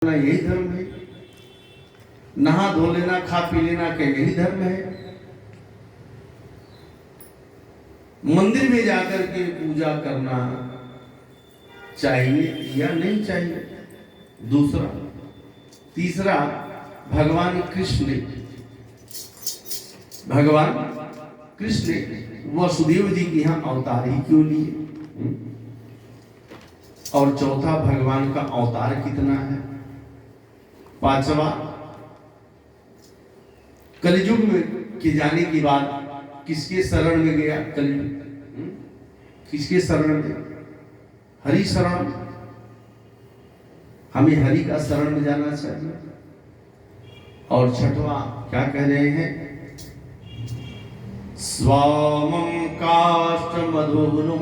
यही धर्म है। नहा धो लेना, खा पी लेना क्या यही धर्म है? मंदिर में जाकर के पूजा करना चाहिए या नहीं चाहिए? दूसरा, तीसरा, भगवान कृष्ण वसुदेव जी के यहाँ अवतार ही क्यों लिए? और चौथा, भगवान का अवतार कितना है? पांचवा, कलयुग में के जाने के बाद किसके शरण में गया? कलयुग किसके शरण में? हरि शरण। हमें हरि का शरण में जाना चाहिए। और छठवा क्या कह रहे हैं? स्वामं काष्ठ मधुनो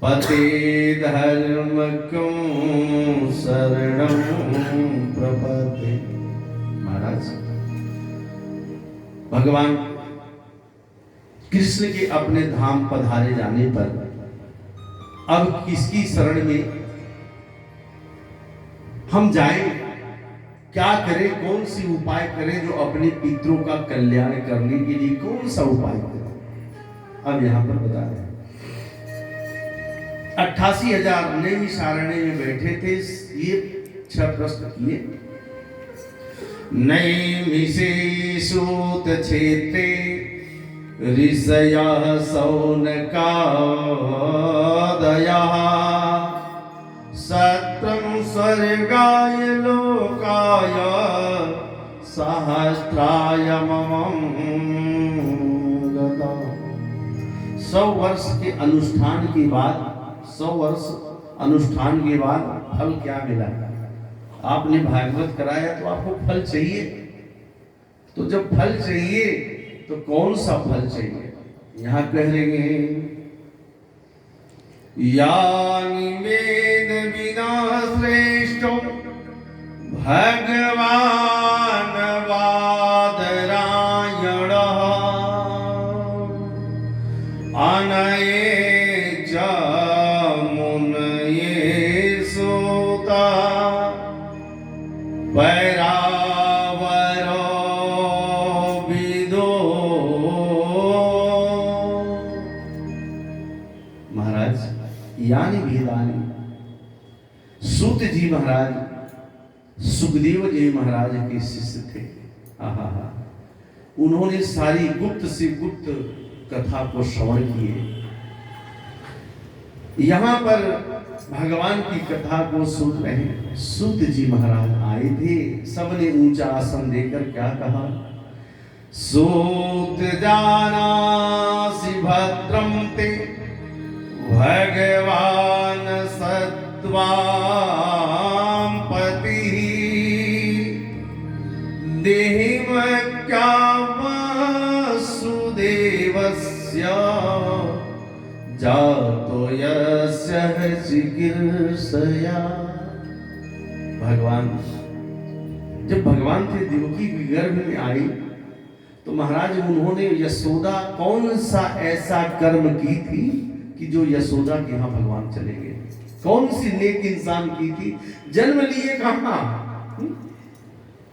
पते धर्म क्यों शरणं प्रपद्ये। महाराज, भगवान कृष्ण के अपने धाम पधारे जाने पर अब किसकी शरण में हम जाएं? क्या करें? कौन सी उपाय करें जो अपने पितरों का कल्याण करने के लिए कौन सा उपाय करें? अब यहां पर बता रहे हैं 88,000 नई सारणी में बैठे थे। ये 6 प्रश्न किए। नैमिषे सूत क्षेत्रे ऋषयः शौनकादयः सत्रं स्वर्गाय लोकाय सहस्राय मम गता। 100 वर्ष के अनुष्ठान के बाद 100 वर्ष अनुष्ठान के बाद फल क्या मिला? आपने भागवत कराया तो आपको फल चाहिए। तो जब फल चाहिए तो कौन सा फल चाहिए? यहां कह रहे हैं यानि वेद विना श्रेष्ठो भगवान वादरायण अनये च मुनये सुता पैरावरो विदो। महाराज, यानी वेदानी सूत जी महाराज सुखदेव जी महाराज के शिष्य थे। उन्होंने सारी गुप्त से गुप्त कथा को श्रवण किए। यहां पर भगवान की कथा को सुन रहे सूत जी महाराज आए थे। सबने ऊंचा आसन देकर क्या कहा? सूत जानासि भद्रं ते भगवान सत्वां पति देहिमक्या वसुदेवस्य जातो यस्य चिकीर्षया। भगवान जब भगवान थे देवकी के गर्भ में आई तो महाराज उन्होंने यशोदा कौन सा ऐसा कर्म की थी कि जो यशोदा के यहाँ भगवान चले गए? कौन सी नेक इंसान की थी? जन्म लिए कहां?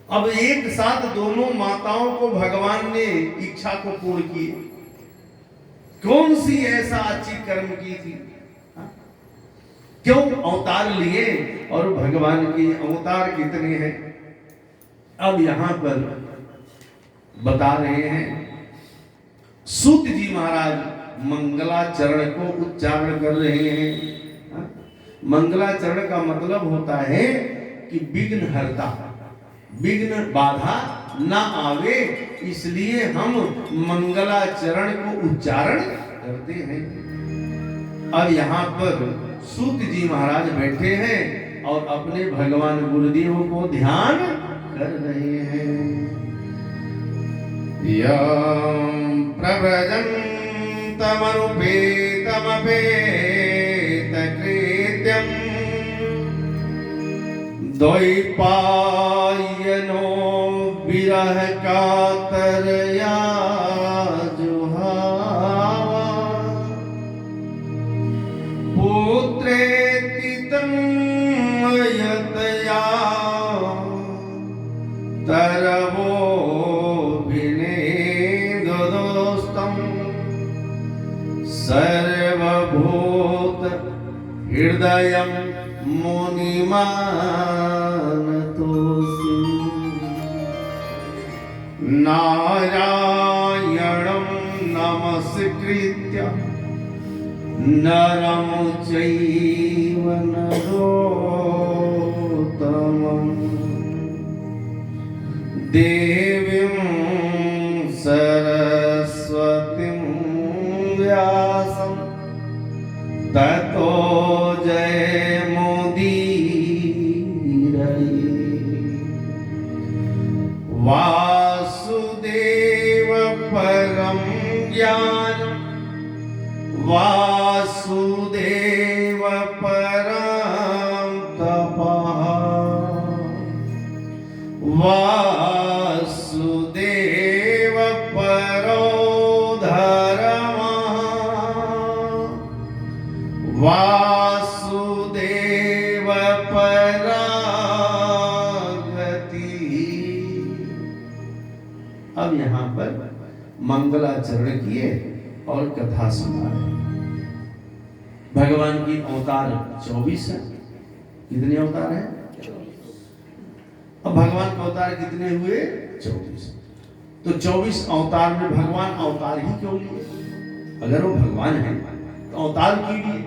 अब एक साथ दोनों माताओं को भगवान ने इच्छा को पूर्ण किए। कौन सी ऐसा अच्छी कर्म की थी? क्यों अवतार लिए? और भगवान के अवतार कितने हैं? अब यहां पर बता रहे हैं सूत जी महाराज मंगलाचरण को उच्चारण कर रहे हैं। मंगलाचरण का मतलब होता है कि विघ्न हरता, विघ्न बाधा ना आवे, इसलिए हम मंगलाचरण को उच्चारण करते हैं। अब यहाँ पर सूत जी महाराज बैठे हैं और अपने भगवान गुरुदेव को ध्यान कर रहे हैं। यं प्रव्रजन्तमनुपेतमपेतकृत्यं द्वैपायनो विरह कातरया जुहावा पुत्रेति तन्मयतया हृदयं मुनिमानतोऽस्मि नारायणं नमस्कृत्य नरं चैव नरोत्तमं देवीं सरस्वतीं व्यासं ततो जयमुदीरये। वासुदेव परं ज्ञानं वासुदेव परं तपः वासुदेव परो धर्मः वासुदेव परा गतिः। अब यहाँ पर मंगलाचरण किए और कथा सुना रहे। भगवान की अवतार 24 है। कितने अवतार हैं? अब भगवान के अवतार कितने हुए? 24। तो 24 अवतार में भगवान अवतार ही क्यों लिए? अगर वो भगवान है तो अवतार क्यों लिए?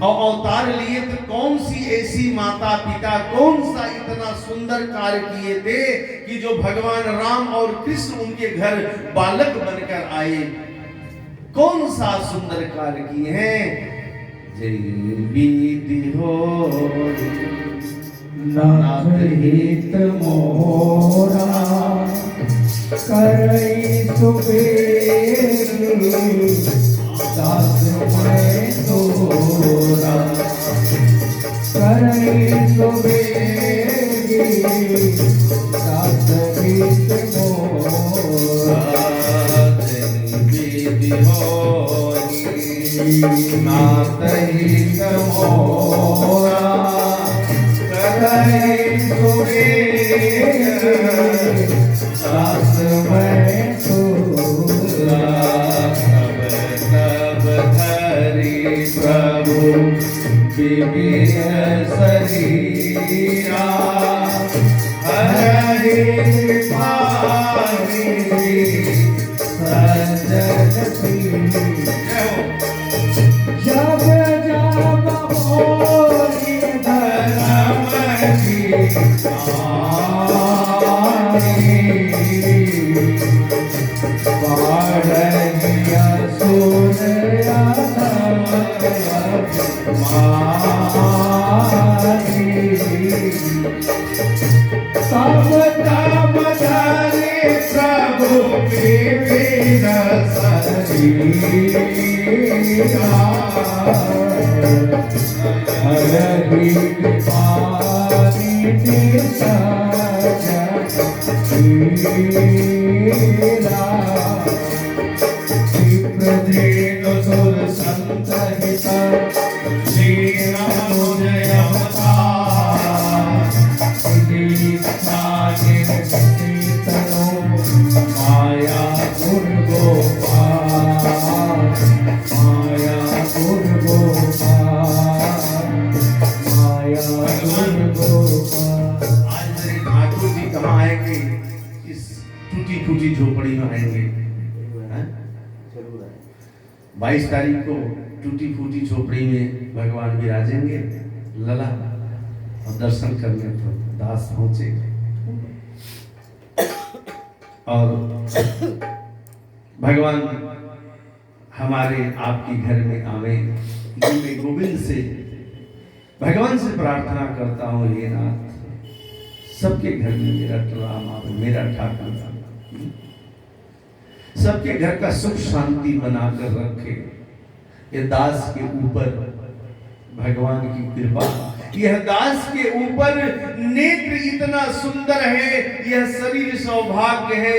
और अवतार लिए तो कौन सी ऐसी माता पिता कौन सा इतना सुंदर कार्य किए थे कि जो भगवान राम और कृष्ण उनके घर बालक बनकर आए? कौन सा सुंदर कार्य किए हैं? जय विधि हो नाथ हित मोरा करई सुबेरी दास मैं तोरा करई सुबेरी दास हित मोरा नाथ हित मोरा करई सुबेरी दास मैं तोरा तब धरि प्रभु विविध शरीरा हरि पाहि सज्जन पीरा। जब जब होरी धर्म की पाड़िया सुनया तब तब धरि प्रभु विविध शरीरा हरि पानि सज्जन विप्रदेन सुर संत हित श्री राम जय अवतार तनो माया गुण गोपाल माया गुण गोपाल माया गुण गोपाल। आज मेरे ठाकुर जी कहाँ आएंगे? इस टूटी फूटी झोपड़ी में आएंगे। 22 तारीख को टूटी फूटी झोपड़ी में भगवान विराजेंगे लला और दर्शन करने तो दास पहुंचेगा। और भगवान हमारे आपके घर में आवे। मैं गोविंद से भगवान से प्रार्थना करता हूँ, हे नाथ सबके घर में मेरा राम आवे, मेरा ठाकुर सबके घर का सुख शांति बनाकर रखे। ये दास के ऊपर भगवान की कृपा, यह दास के ऊपर नेत्र इतना सुंदर है, यह शरीर सौभाग्य है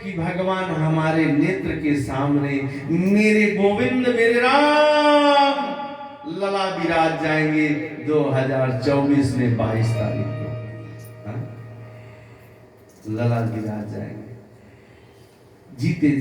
कि भगवान हमारे नेत्र के सामने मेरे गोविंद मेरे राम लला विराज जाएंगे 2024 में 22 तारीख को लला विराज जाएंगे जीते जी।